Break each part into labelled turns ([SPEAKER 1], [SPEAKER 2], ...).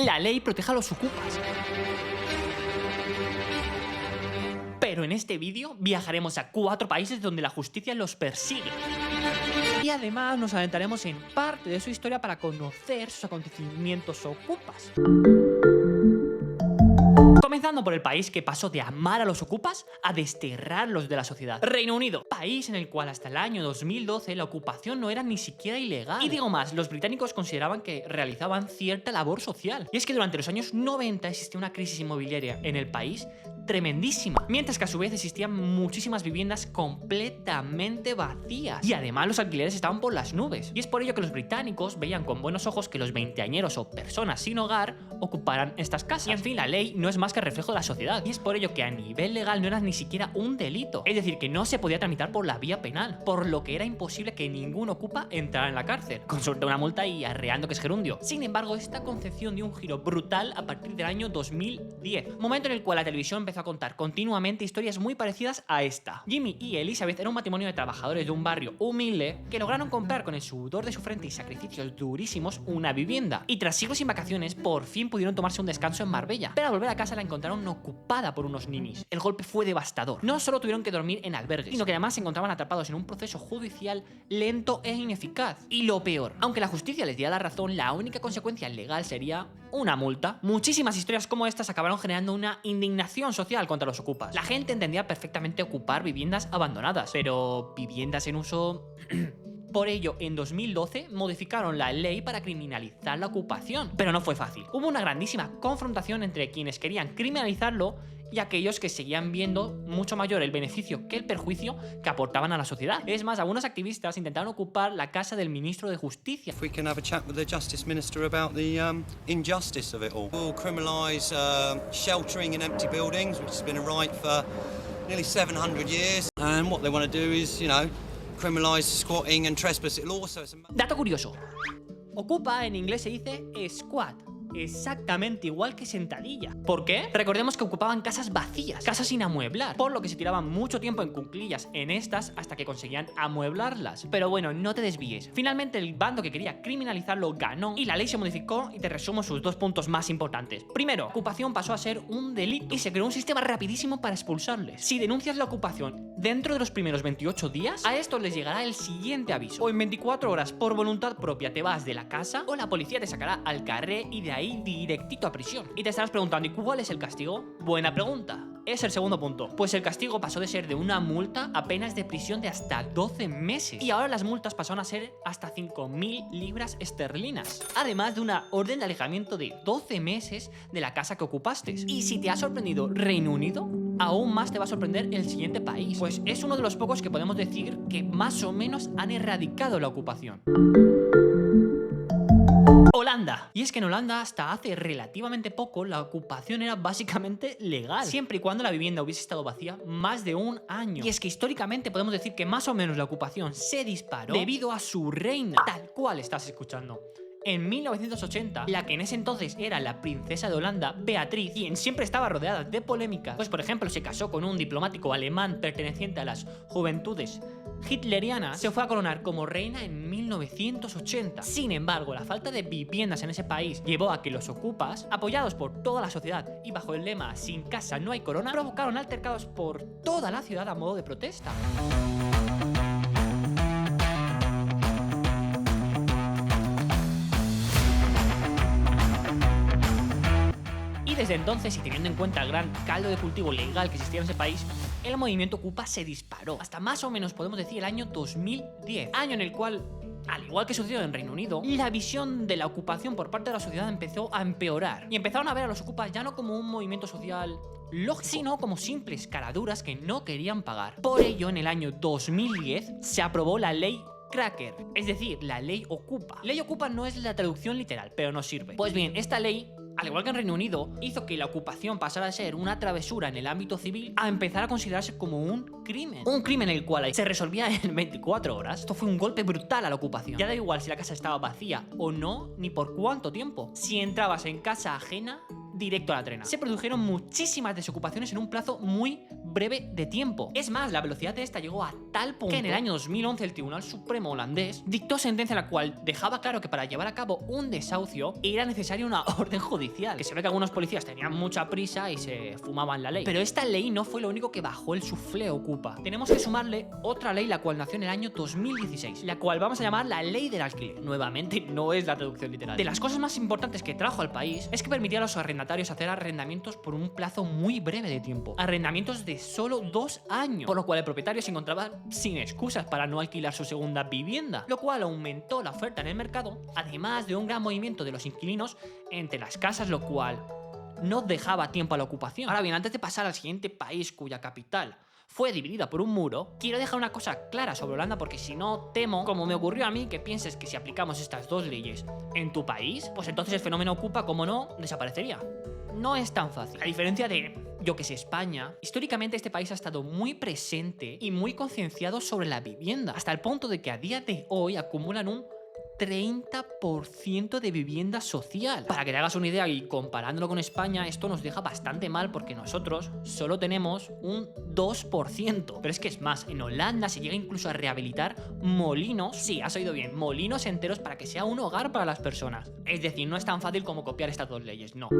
[SPEAKER 1] La ley protege a los ocupas. Pero en este vídeo viajaremos a 4 países donde la justicia los persigue. Y además nos adentraremos en parte de su historia para conocer sus acontecimientos ocupas. Comenzando por el país que pasó de amar a los ocupas a desterrarlos de la sociedad. Reino Unido, país en el cual hasta el año 2012 la ocupación no era ni siquiera ilegal. Y digo más, los británicos consideraban que realizaban cierta labor social. Y es que durante los años 90 existía una crisis inmobiliaria en el país tremendísima, mientras que a su vez existían muchísimas viviendas completamente vacías y además los alquileres estaban por las nubes. Y es por ello que los británicos veían con buenos ojos que los veinteañeros o personas sin hogar ocuparan estas casas. Y en fin, la ley no es más que reflejo de la sociedad, y es por ello que a nivel legal no era ni siquiera un delito, es decir, que no se podía tramitar por la vía penal, por lo que era imposible que ningún ocupa entrara en la cárcel, con suerte una multa y arreando que es gerundio. Sin embargo, esta concepción dio un giro brutal a partir del año 2010, momento en el cual la televisión empezó a contar continuamente historias muy parecidas a esta. Jimmy y Elizabeth era un matrimonio de trabajadores de un barrio humilde que lograron comprar con el sudor de su frente y sacrificios durísimos una vivienda, y tras siglos sin vacaciones por fin pudieron tomarse un descanso en Marbella, pero al volver a casa la encontraron ocupada por unos ninis. El golpe fue devastador. No solo tuvieron que dormir en albergues, sino que además se encontraban atrapados en un proceso judicial lento e ineficaz. Y lo peor, aunque la justicia les diera la razón, la única consecuencia legal sería una multa. Muchísimas historias como estas acabaron generando una indignación social contra los ocupas. La gente entendía perfectamente ocupar viviendas abandonadas, pero viviendas en uso... Por ello, en 2012 modificaron la ley para criminalizar la ocupación. Pero no fue fácil. Hubo una grandísima confrontación entre quienes querían criminalizarlo y aquellos que seguían viendo mucho mayor el beneficio que el perjuicio que aportaban a la sociedad. Es más, algunos activistas intentaron ocupar la casa del ministro de Justicia.
[SPEAKER 2] If we can have a chat with the Justice Minister about the injustice of it all. We'll criminalise sheltering in empty buildings, which has been a right for nearly 700 years. And what they want to do is, you know, criminalise squatting and trespass. It'll also...
[SPEAKER 1] Dato curioso. Ocupa en inglés se dice squat. Exactamente igual que sentadilla. ¿Por qué? Recordemos que ocupaban casas vacías, casas sin amueblar, por lo que se tiraban mucho tiempo en cuclillas en estas hasta que conseguían amueblarlas. Pero bueno, no te desvíes. Finalmente el bando que quería criminalizarlo ganó y la ley se modificó, y te resumo sus 2 puntos más importantes. Primero, ocupación pasó a ser un delito y se creó un sistema rapidísimo para expulsarles. Si denuncias la ocupación dentro de los primeros 28 días, a estos les llegará el siguiente aviso: o en 24 horas por voluntad propia te vas de la casa, o la policía te sacará al carré y de ahí directito a prisión. Y te estarás preguntando, ¿y cuál es el castigo? Buena pregunta. Es el segundo punto. Pues el castigo pasó de ser de una multa a penas de prisión de hasta 12 meses. Y ahora las multas pasaron a ser hasta 5.000 libras esterlinas. Además de una orden de alejamiento de 12 meses de la casa que ocupaste. Y si te ha sorprendido Reino Unido, aún más te va a sorprender el siguiente país. Pues es uno de los pocos que podemos decir que más o menos han erradicado la ocupación. Holanda. Y es que en Holanda hasta hace relativamente poco la ocupación era básicamente legal, siempre y cuando la vivienda hubiese estado vacía más de un año. Y es que históricamente podemos decir que más o menos la ocupación se disparó debido a su reina, tal cual estás escuchando. En 1980, la que en ese entonces era la princesa de Holanda, Beatriz, quien siempre estaba rodeada de polémicas, pues por ejemplo se casó con un diplomático alemán perteneciente a las juventudes hitlerianas, se fue a coronar como reina en 1980. Sin embargo, la falta de viviendas en ese país llevó a que los ocupas, apoyados por toda la sociedad y bajo el lema "sin casa no hay corona", provocaron altercados por toda la ciudad a modo de protesta. Desde entonces, y teniendo en cuenta el gran caldo de cultivo legal que existía en ese país, el movimiento ocupa se disparó hasta más o menos podemos decir el año 2010, año en el cual, al igual que sucedió en Reino Unido, la visión de la ocupación por parte de la sociedad empezó a empeorar y empezaron a ver a los ocupas ya no como un movimiento social lógico, sino como simples caraduras que no querían pagar. Por ello, en el año 2010 se aprobó la ley Cracker, es decir, la ley ocupa. Ley ocupa no es la traducción literal, pero nos sirve. Pues bien, esta ley, al igual que en Reino Unido, hizo que la ocupación pasara de ser una travesura en el ámbito civil a empezar a considerarse como un crimen. Un crimen el cual se resolvía en 24 horas. Esto fue un golpe brutal a la ocupación. Ya da igual si la casa estaba vacía o no, ni por cuánto tiempo. Si entrabas en casa ajena, directo a la trena. Se produjeron muchísimas desocupaciones en un plazo muy breve de tiempo. Es más, la velocidad de esta llegó a tal punto que en el año 2011 el Tribunal Supremo holandés dictó sentencia en la cual dejaba claro que para llevar a cabo un desahucio era necesaria una orden judicial. Que se ve que algunos policías tenían mucha prisa y se fumaban la ley. Pero esta ley no fue lo único que bajó el suflé Ocupa. Tenemos que sumarle otra ley la cual nació en el año 2016, la cual vamos a llamar la ley del alquiler. Nuevamente no es la traducción literal. De las cosas más importantes que trajo al país es que permitía a los arrendatarios hacer arrendamientos por un plazo muy breve de tiempo. Arrendamientos de solo 2 años, por lo cual el propietario se encontraba sin excusas para no alquilar su segunda vivienda, lo cual aumentó la oferta en el mercado, además de un gran movimiento de los inquilinos entre las casas, lo cual no dejaba tiempo a la ocupación. Ahora bien, antes de pasar al siguiente país cuya capital fue dividida por un muro, quiero dejar una cosa clara sobre Holanda porque si no temo, como me ocurrió a mí, que pienses que si aplicamos estas dos leyes en tu país, pues entonces el fenómeno Ocupa, como no, desaparecería. No es tan fácil. A diferencia de, yo que sé, España, históricamente este país ha estado muy presente y muy concienciado sobre la vivienda, hasta el punto de que a día de hoy acumulan un 30% de vivienda social. Para que te hagas una idea y comparándolo con España, esto nos deja bastante mal porque nosotros solo tenemos un 2%. Pero es que es más, en Holanda se llega incluso a rehabilitar molinos, sí, has oído bien, molinos enteros para que sea un hogar para las personas. Es decir, no es tan fácil como copiar estas dos leyes, no.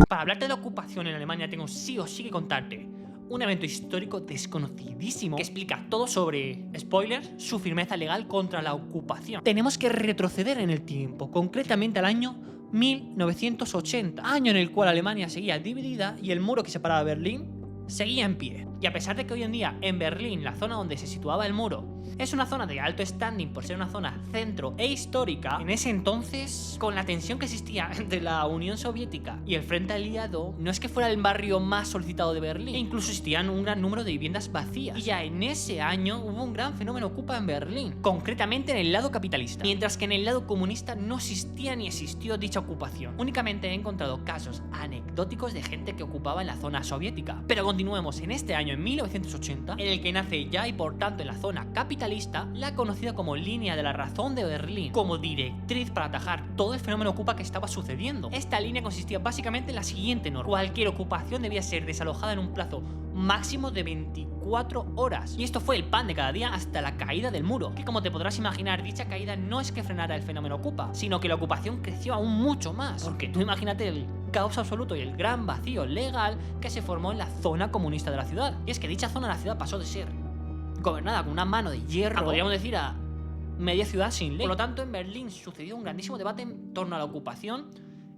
[SPEAKER 1] Para hablarte de la ocupación en Alemania tengo sí o sí que contarte un evento histórico desconocidísimo que explica todo sobre, spoilers, su firmeza legal contra la ocupación. Tenemos que retroceder en el tiempo, concretamente al año 1980, año en el cual Alemania seguía dividida y el muro que separaba Berlín seguía en pie. Y a pesar de que hoy en día en Berlín, la zona donde se situaba el muro, es una zona de alto standing por ser una zona centro e histórica, en ese entonces, con la tensión que existía entre la Unión Soviética y el Frente Aliado, no es que fuera el barrio más solicitado de Berlín, e incluso existían un gran número de viviendas vacías. Y ya en ese año hubo un gran fenómeno Ocupa en Berlín, concretamente en el lado capitalista, mientras que en el lado comunista no existía ni existió dicha ocupación. Únicamente he encontrado casos anecdóticos de gente que ocupaba en la zona soviética. Pero continuemos en este año, en 1980, en el que nace ya y por tanto en la zona capitalista la conocida como línea de la razón de Berlín, como directriz para atajar todo el fenómeno Ocupa que estaba sucediendo. Esta línea consistía básicamente en la siguiente norma: cualquier ocupación debía ser desalojada en un plazo máximo de 24 horas. Y esto fue el pan de cada día hasta la caída del muro, que como te podrás imaginar, dicha caída no es que frenara el fenómeno Ocupa, sino que la ocupación creció aún mucho más, porque tú imagínate el caos absoluto y el gran vacío legal que se formó en la zona comunista de la ciudad. Y es que dicha zona de la ciudad pasó de ser gobernada con una mano de hierro, podríamos decir, a media ciudad sin ley. Por lo tanto, en Berlín sucedió un grandísimo debate en torno a la ocupación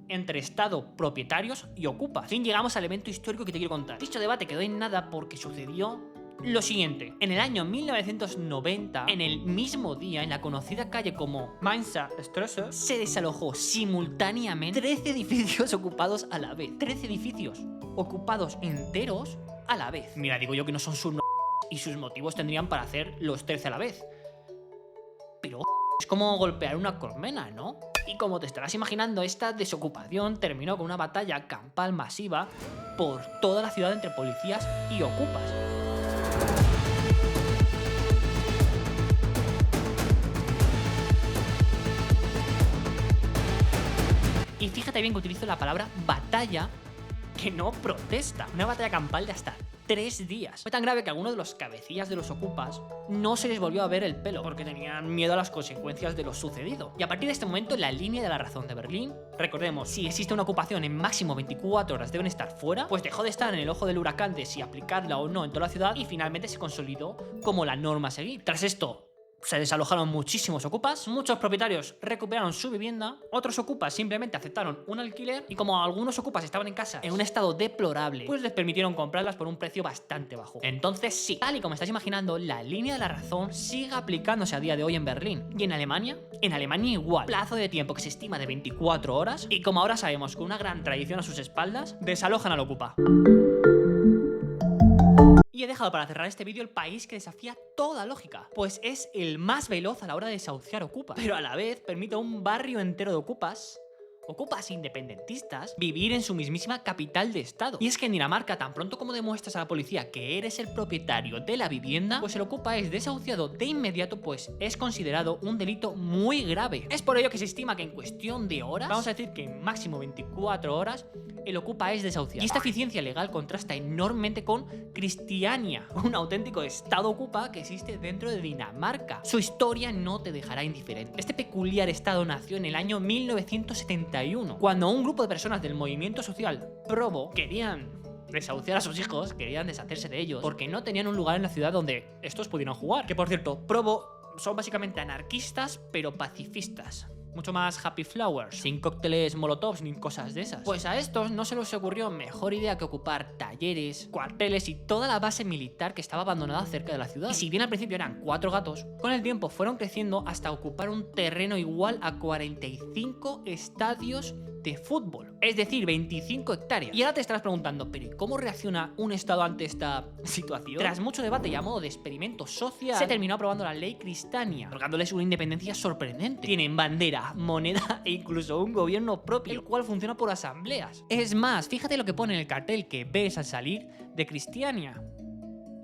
[SPEAKER 1] entre Estado, propietarios y ocupas. Fin, llegamos al evento histórico que te quiero contar. Dicho debate quedó en nada porque sucedió lo siguiente. En el año 1990, en el mismo día, en la conocida calle como Mainzer Straße, se desalojó simultáneamente 13 edificios ocupados a la vez. 13 edificios ocupados enteros a la vez. Mira, digo yo que no son sus y sus motivos tendrían para hacer los 13 a la vez. Pero es como golpear una colmena, ¿no? Y como te estarás imaginando, esta desocupación terminó con una batalla campal masiva por toda la ciudad entre policías y ocupas. Y fíjate bien que utilizo la palabra batalla, que no protesta. Una batalla campal de hasta 3 días. Fue tan grave que algunos de los cabecillas de los ocupas no se les volvió a ver el pelo porque tenían miedo a las consecuencias de lo sucedido. Y a partir de este momento, la línea de la razón de Berlín, recordemos, si existe una ocupación en máximo 24 horas deben estar fuera, pues dejó de estar en el ojo del huracán de si aplicarla o no en toda la ciudad y finalmente se consolidó como la norma a seguir. Tras esto, se desalojaron muchísimos ocupas, muchos propietarios recuperaron su vivienda, otros ocupas simplemente aceptaron un alquiler y como algunos ocupas estaban en casa en un estado deplorable, pues les permitieron comprarlas por un precio bastante bajo. Entonces sí, tal y como estás imaginando, la línea de la razón sigue aplicándose a día de hoy en Berlín. ¿Y en Alemania? En Alemania igual, plazo de tiempo que se estima de 24 horas y como ahora sabemos con una gran tradición a sus espaldas, desalojan al ocupa. Y he dejado para cerrar este vídeo el país que desafía toda lógica, pues es el más veloz a la hora de desahuciar ocupas, pero a la vez permite a un barrio entero de ocupas ocupas independentistas vivir en su mismísima capital de estado. Y es que en Dinamarca, tan pronto como demuestras a la policía que eres el propietario de la vivienda, pues el ocupa es desahuciado de inmediato, pues es considerado un delito muy grave. Es por ello que se estima que en cuestión de horas, vamos a decir que en máximo 24 horas, el ocupa es desahuciado. Y esta eficiencia legal contrasta enormemente con Christiania, un auténtico estado ocupa que existe dentro de Dinamarca. Su historia no te dejará indiferente. Este peculiar estado nació en el año 1971, cuando un grupo de personas del movimiento social Provo querían desahuciar a sus hijos, querían deshacerse de ellos, porque no tenían un lugar en la ciudad donde estos pudieran jugar. Que por cierto, Provo son básicamente anarquistas, pero pacifistas. Mucho más happy flowers, sin cócteles molotovs ni cosas de esas. Pues a estos no se les ocurrió mejor idea que ocupar talleres, cuarteles y toda la base militar que estaba abandonada cerca de la ciudad. Y si bien al principio eran 4 gatos, con el tiempo fueron creciendo hasta ocupar un terreno igual a 45 estadios de fútbol, es decir, 25 hectáreas. Y ahora te estarás preguntando, ¿pero y cómo reacciona un estado ante esta situación? Tras mucho debate y a modo de experimento social, se terminó aprobando la ley Christiania, otorgándoles una independencia sorprendente. Tienen bandera, moneda e incluso un gobierno propio, el cual funciona por asambleas. Es más, fíjate lo que pone en el cartel que ves al salir de Christiania.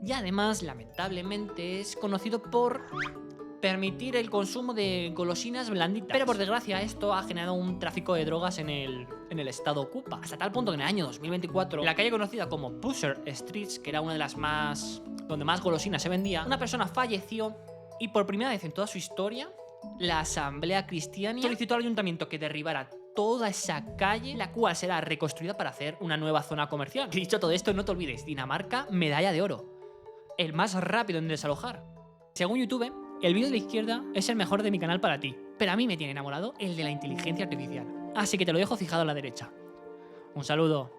[SPEAKER 1] Y además, lamentablemente, es conocido por permitir el consumo de golosinas blanditas. Pero por desgracia esto ha generado un tráfico de drogas en el estado ocupa. Hasta tal punto que en el año 2024, en la calle conocida como Pusher Streets, que era una de las donde más golosinas se vendía, una persona falleció y por primera vez en toda su historia, la Asamblea Christiania solicitó al ayuntamiento que derribara toda esa calle, la cual será reconstruida para hacer una nueva zona comercial. Dicho todo esto, no te olvides, Dinamarca, medalla de oro. El más rápido en desalojar. Según YouTube, el vídeo de la izquierda es el mejor de mi canal para ti, pero a mí me tiene enamorado el de la inteligencia artificial. Así que te lo dejo fijado a la derecha. Un saludo.